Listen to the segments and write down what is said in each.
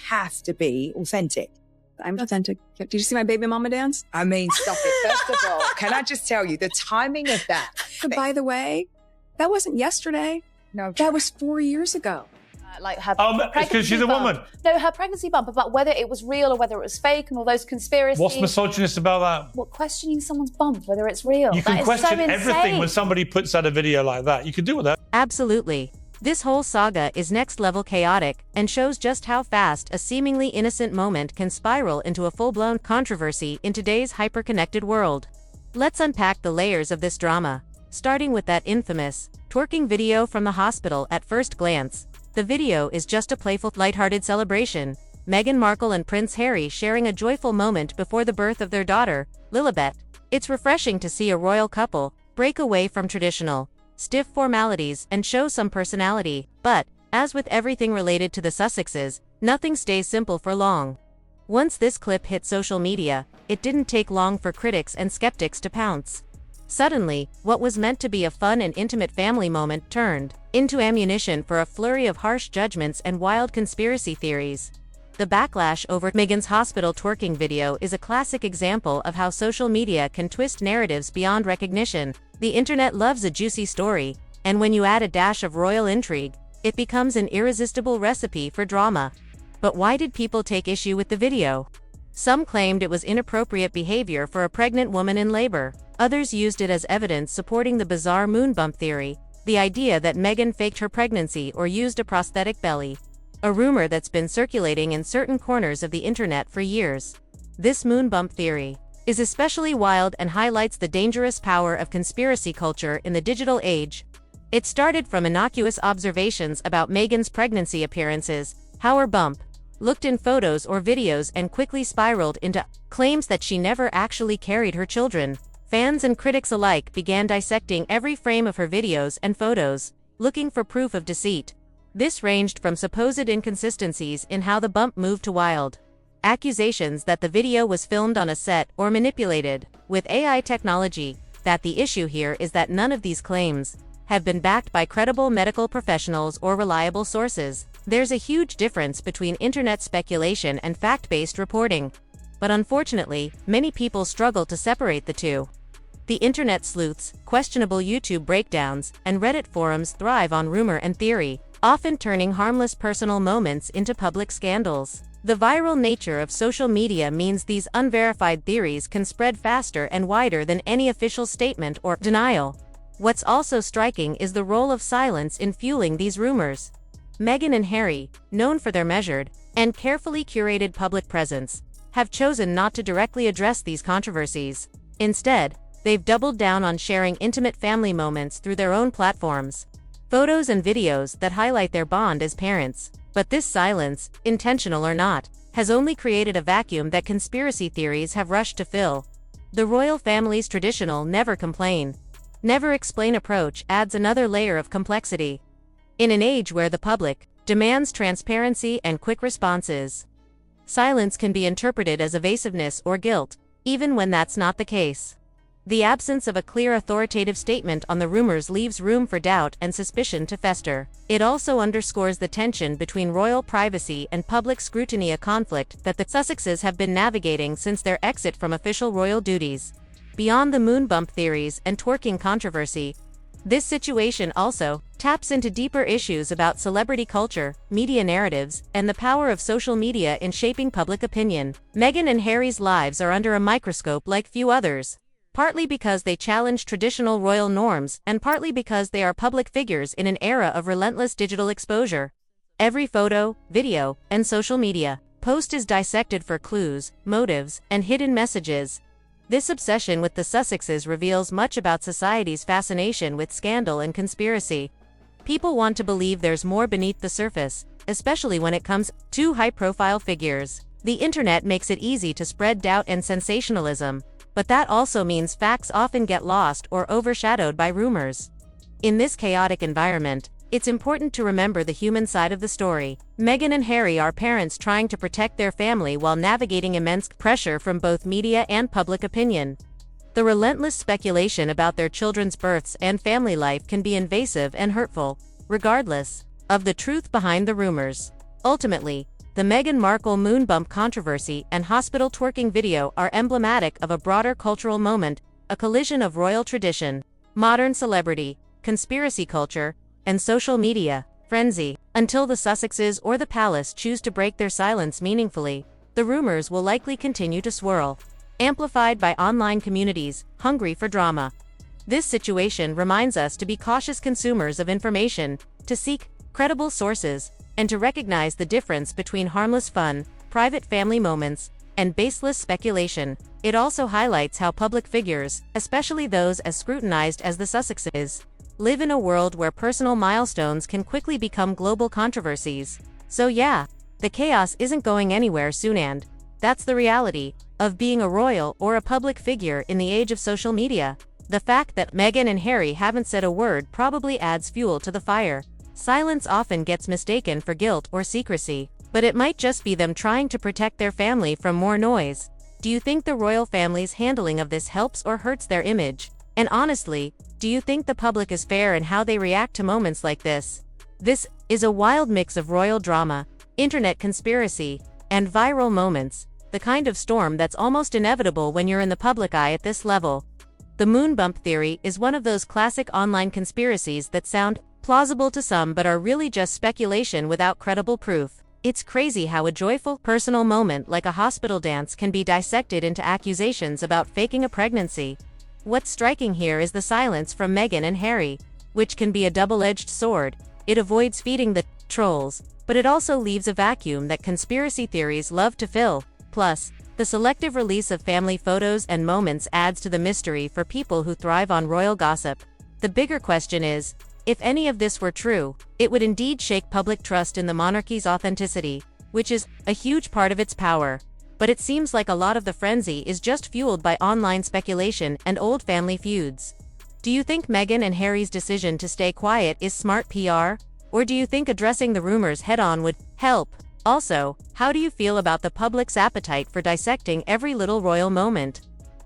have to be authentic. I'm authentic. Did you see my baby mama dance? I mean, stop it. First of all, can I just tell you the timing of that? By the way, that wasn't yesterday. No, that was 4 years ago. Like her because she's a woman. No, her pregnancy bump, about whether it was real or whether it was fake and all those conspiracies. What's misogynist about that? What, questioning someone's bump, whether it's real? You can question everything when somebody puts out a video like that. You can do that. Absolutely. This whole saga is next-level chaotic and shows just how fast a seemingly innocent moment can spiral into a full-blown controversy in today's hyper-connected world. Let's unpack the layers of this drama, starting with that infamous twerking video from the hospital. At first glance, the video is just a playful, lighthearted celebration. Meghan Markle and Prince Harry sharing a joyful moment before the birth of their daughter, Lilibet. It's refreshing to see a royal couple break away from traditional, stiff formalities and show some personality. But, as with everything related to the Sussexes, nothing stays simple for long. Once this clip hit social media, it didn't take long for critics and skeptics to pounce. Suddenly, what was meant to be a fun and intimate family moment turned into ammunition for a flurry of harsh judgments and wild conspiracy theories. The backlash over Meghan's hospital twerking video is a classic example of how social media can twist narratives beyond recognition. The internet loves a juicy story, and when you add a dash of royal intrigue, it becomes an irresistible recipe for drama. But why did people take issue with the video? Some claimed it was inappropriate behavior for a pregnant woman in labor. Others used it as evidence supporting the bizarre moon bump theory, the idea that Meghan faked her pregnancy or used a prosthetic belly. A rumor that's been circulating in certain corners of the internet for years. This moon bump theory is especially wild and highlights the dangerous power of conspiracy culture in the digital age. It started from innocuous observations about Meghan's pregnancy appearances, how her bump looked in photos or videos, and quickly spiraled into claims that she never actually carried her children. Fans and critics alike began dissecting every frame of her videos and photos, looking for proof of deceit. This ranged from supposed inconsistencies in how the bump moved to wild accusations that the video was filmed on a set or manipulated with AI technology. That the issue here is that none of these claims have been backed by credible medical professionals or reliable sources. There's a huge difference between internet speculation and fact-based reporting. But unfortunately, many people struggle to separate the two. The internet sleuths, questionable YouTube breakdowns, and Reddit forums thrive on rumor and theory, often turning harmless personal moments into public scandals. The viral nature of social media means these unverified theories can spread faster and wider than any official statement or denial. What's also striking is the role of silence in fueling these rumors. Meghan and Harry, known for their measured and carefully curated public presence, have chosen not to directly address these controversies. Instead, they've doubled down on sharing intimate family moments through their own platforms, photos and videos that highlight their bond as parents. But this silence, intentional or not, has only created a vacuum that conspiracy theories have rushed to fill. The royal family's traditional never complain, never explain approach adds another layer of complexity. In an age where the public demands transparency and quick responses, silence can be interpreted as evasiveness or guilt, even when that's not the case. The absence of a clear authoritative statement on the rumors leaves room for doubt and suspicion to fester. It also underscores the tension between royal privacy and public scrutiny, a conflict that the Sussexes have been navigating since their exit from official royal duties. Beyond the moon bump theories and twerking controversy, this situation also taps into deeper issues about celebrity culture, media narratives, and the power of social media in shaping public opinion. Meghan and Harry's lives are under a microscope like few others, partly because they challenge traditional royal norms and partly because they are public figures in an era of relentless digital exposure. Every photo, video, and social media post is dissected for clues, motives, and hidden messages. This obsession with the Sussexes reveals much about society's fascination with scandal and conspiracy. People want to believe there's more beneath the surface, especially when it comes to high-profile figures. The internet makes it easy to spread doubt and sensationalism, but that also means facts often get lost or overshadowed by rumors. In this chaotic environment, it's important to remember the human side of the story. Meghan and Harry are parents trying to protect their family while navigating immense pressure from both media and public opinion. The relentless speculation about their children's births and family life can be invasive and hurtful, regardless of the truth behind the rumors. Ultimately, The Meghan Markle moon bump controversy and hospital twerking video are emblematic of a broader cultural moment, a collision of royal tradition, modern celebrity, conspiracy culture, and social media frenzy. Until the Sussexes or the palace choose to break their silence meaningfully, the rumors will likely continue to swirl, amplified by online communities hungry for drama. This situation reminds us to be cautious consumers of information, to seek credible sources, and to recognize the difference between harmless fun, private family moments, and baseless speculation. It also highlights how public figures, especially those as scrutinized as the Sussexes, live in a world where personal milestones can quickly become global controversies. So yeah, the chaos isn't going anywhere soon, and that's the reality of being a royal or a public figure in the age of social media. The fact that Meghan and Harry haven't said a word probably adds fuel to the fire. Silence often gets mistaken for guilt or secrecy, but it might just be them trying to protect their family from more noise. Do you think the royal family's handling of this helps or hurts their image? And honestly, do you think the public is fair in how they react to moments like this? This is a wild mix of royal drama, internet conspiracy, and viral moments, the kind of storm that's almost inevitable when you're in the public eye at this level. The moon bump theory is one of those classic online conspiracies that sound plausible to some but are really just speculation without credible proof. It's crazy how a joyful, personal moment like a hospital dance can be dissected into accusations about faking a pregnancy. What's striking here is the silence from Meghan and Harry, which can be a double-edged sword. It avoids feeding the trolls, but it also leaves a vacuum that conspiracy theories love to fill. Plus, the selective release of family photos and moments adds to the mystery for people who thrive on royal gossip. The bigger question is, if any of this were true, it would indeed shake public trust in the monarchy's authenticity, which is a huge part of its power. But it seems like a lot of the frenzy is just fueled by online speculation and old family feuds. Do you think Meghan and Harry's decision to stay quiet is smart PR? Or do you think addressing the rumors head-on would help? Also, how do you feel about the public's appetite for dissecting every little royal moment?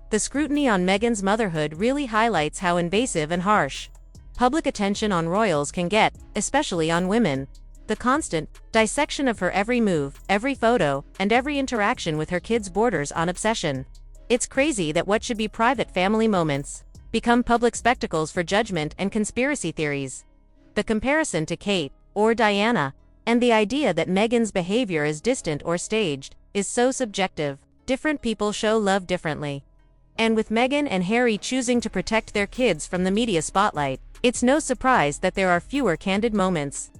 The scrutiny on Meghan's motherhood really highlights how invasive and harsh public attention on royals can get, especially on women. The constant dissection of her every move, every photo, and every interaction with her kids borders on obsession. It's crazy that what should be private family moments become public spectacles for judgment and conspiracy theories. The comparison to Kate or Diana, and the idea that Meghan's behavior is distant or staged, is so subjective. Different people show love differently. And with Meghan and Harry choosing to protect their kids from the media spotlight, it's no surprise that there are fewer candid moments.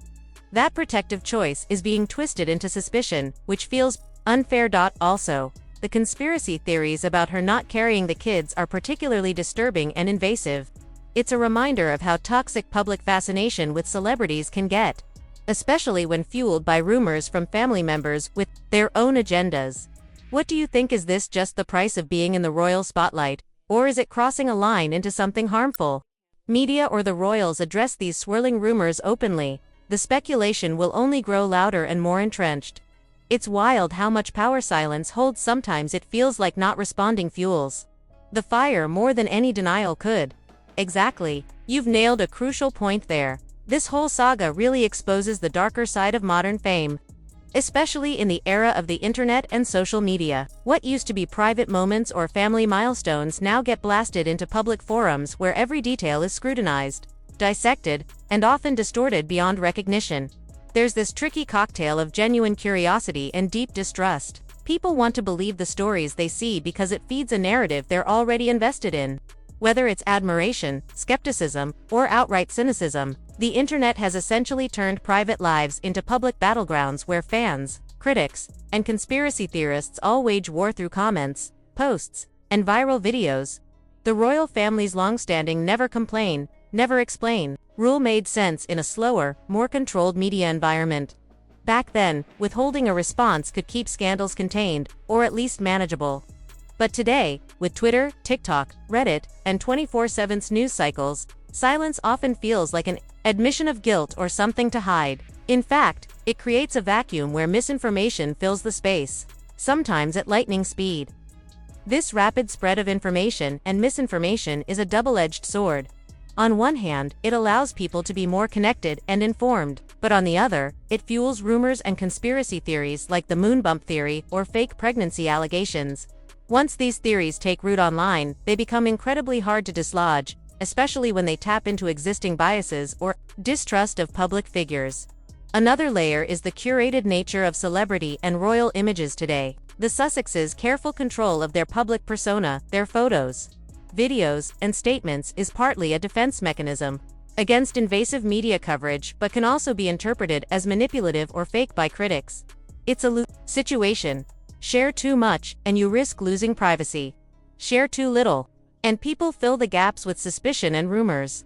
That protective choice is being twisted into suspicion, which feels unfair. Also, the conspiracy theories about her not carrying the kids are particularly disturbing and invasive. It's a reminder of how toxic public fascination with celebrities can get, especially when fueled by rumors from family members with their own agendas. What do you think? Is this just the price of being in the royal spotlight, or is it crossing a line into something harmful? Media or the royals address these swirling rumors openly, the speculation will only grow louder and more entrenched. It's wild how much power silence holds. Sometimes it feels like not responding fuels the fire more than any denial could. Exactly, you've nailed a crucial point there. This whole saga really exposes the darker side of modern fame, especially in the era of the internet and social media. What used to be private moments or family milestones now get blasted into public forums where every detail is scrutinized, dissected, and often distorted beyond recognition. There's this tricky cocktail of genuine curiosity and deep distrust. People want to believe the stories they see because it feeds a narrative they're already invested in. Whether it's admiration, skepticism, or outright cynicism, the internet has essentially turned private lives into public battlegrounds where fans, critics, and conspiracy theorists all wage war through comments, posts, and viral videos. The royal family's long-standing never complain, never explain rule made sense in a slower, more controlled media environment. Back then, withholding a response could keep scandals contained, or at least manageable. But today, with Twitter, TikTok, Reddit, and 24/7 news cycles, silence often feels like an admission of guilt or something to hide. In fact, it creates a vacuum where misinformation fills the space, sometimes at lightning speed. This rapid spread of information and misinformation is a double-edged sword. On one hand, it allows people to be more connected and informed, but on the other, it fuels rumors and conspiracy theories like the moon bump theory or fake pregnancy allegations. Once these theories take root online, they become incredibly hard to dislodge, especially when they tap into existing biases or distrust of public figures. Another layer is the curated nature of celebrity and royal images today. The Sussexes' careful control of their public persona, their photos, videos, and statements is partly a defense mechanism against invasive media coverage, but can also be interpreted as manipulative or fake by critics. It's a lose situation. Share too much, and you risk losing privacy. Share too little, and people fill the gaps with suspicion and rumors.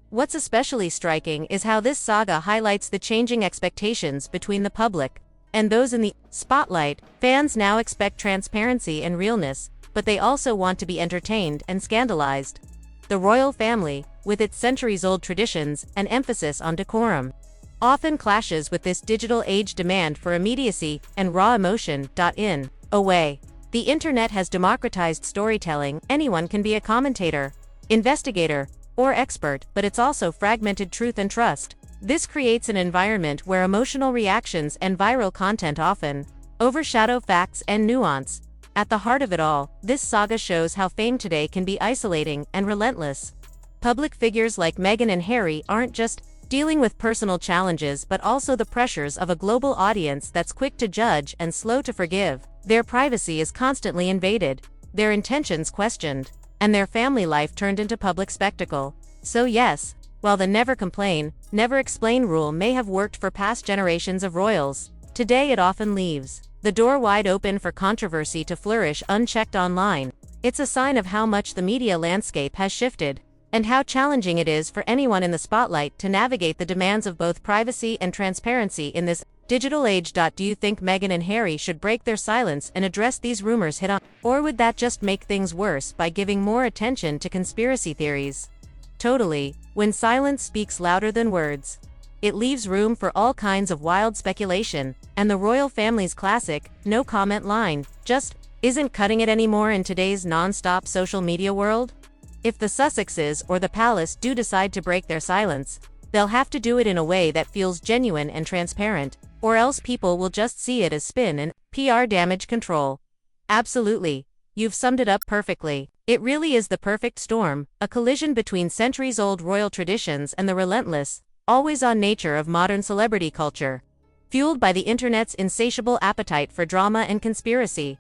What's especially striking is how this saga highlights the changing expectations between the public and those in the spotlight. Fans now expect transparency and realness, but they also want to be entertained and scandalized. The royal family, with its centuries-old traditions and emphasis on decorum, often clashes with this digital age demand for immediacy and raw emotion. In a way, the internet has democratized storytelling. Anyone can be a commentator, investigator, or expert, but it's also fragmented truth and trust. This creates an environment where emotional reactions and viral content often overshadow facts and nuance. At the heart of it all, this saga shows how fame today can be isolating and relentless. Public figures like Meghan and Harry aren't just dealing with personal challenges but also the pressures of a global audience that's quick to judge and slow to forgive. Their privacy is constantly invaded, their intentions questioned, and their family life turned into public spectacle. So yes, while the never complain, never explain rule may have worked for past generations of royals, today it often leaves the door wide open for controversy to flourish unchecked online. It's a sign of how much the media landscape has shifted, and how challenging it is for anyone in the spotlight to navigate the demands of both privacy and transparency in this digital age. Do you think Meghan and Harry should break their silence and address these rumors head on? Or would that just make things worse by giving more attention to conspiracy theories? Totally. When silence speaks louder than words, it leaves room for all kinds of wild speculation, and the royal family's classic, no comment line, just isn't cutting it anymore in today's non-stop social media world. If the Sussexes or the palace do decide to break their silence, they'll have to do it in a way that feels genuine and transparent, or else people will just see it as spin and PR damage control. Absolutely. You've summed it up perfectly. It really is the perfect storm, a collision between centuries-old royal traditions and the relentless, always-on nature of modern celebrity culture. Fueled by the internet's insatiable appetite for drama and conspiracy,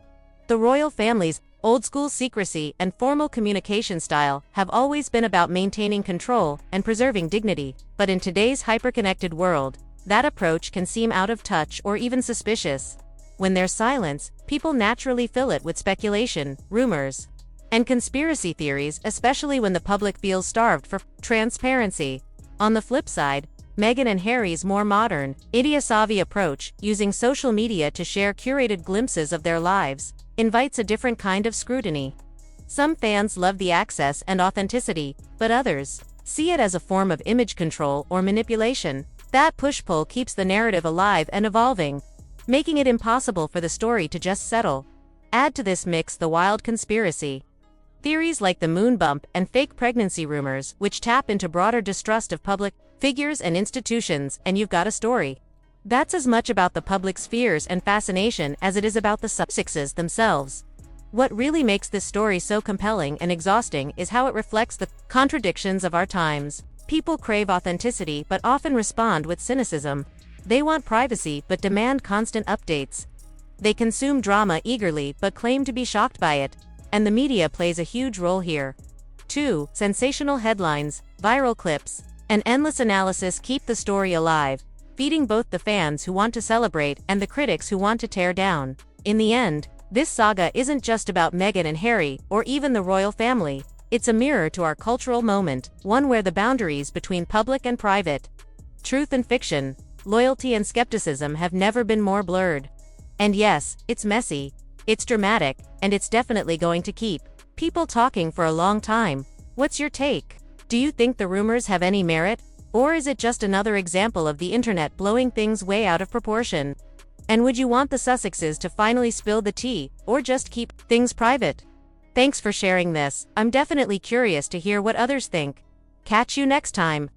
the royal family's old-school secrecy and formal communication style have always been about maintaining control and preserving dignity. But in today's hyper-connected world, that approach can seem out of touch or even suspicious. When there's silence, people naturally fill it with speculation, rumors, and conspiracy theories, especially when the public feels starved for transparency. On the flip side, Meghan and Harry's more modern, idiot-savvy approach, using social media to share curated glimpses of their lives, invites a different kind of scrutiny. Some fans love the access and authenticity, but others see it as a form of image control or manipulation. That push-pull keeps the narrative alive and evolving, making it impossible for the story to just settle. Add to this mix the wild conspiracy theories like the moon bump and fake pregnancy rumors, which tap into broader distrust of public figures and institutions, and you've got a story that's as much about the public's fears and fascination as it is about the Sussexes themselves. What really makes this story so compelling and exhausting is how it reflects the contradictions of our times. People crave authenticity but often respond with cynicism. They want privacy but demand constant updates. They consume drama eagerly but claim to be shocked by it. And the media plays a huge role here. 2. Sensational headlines, viral clips, and endless analysis keep the story alive, feeding both the fans who want to celebrate and the critics who want to tear down. In the end, this saga isn't just about Meghan and Harry, or even the royal family. It's a mirror to our cultural moment, one where the boundaries between public and private, truth and fiction, loyalty and skepticism have never been more blurred. And yes, it's messy, it's dramatic, and it's definitely going to keep people talking for a long time. What's your take? Do you think the rumors have any merit? Or is it just another example of the internet blowing things way out of proportion? And would you want the Sussexes to finally spill the tea, or just keep things private? Thanks for sharing this. I'm definitely curious to hear what others think. Catch you next time.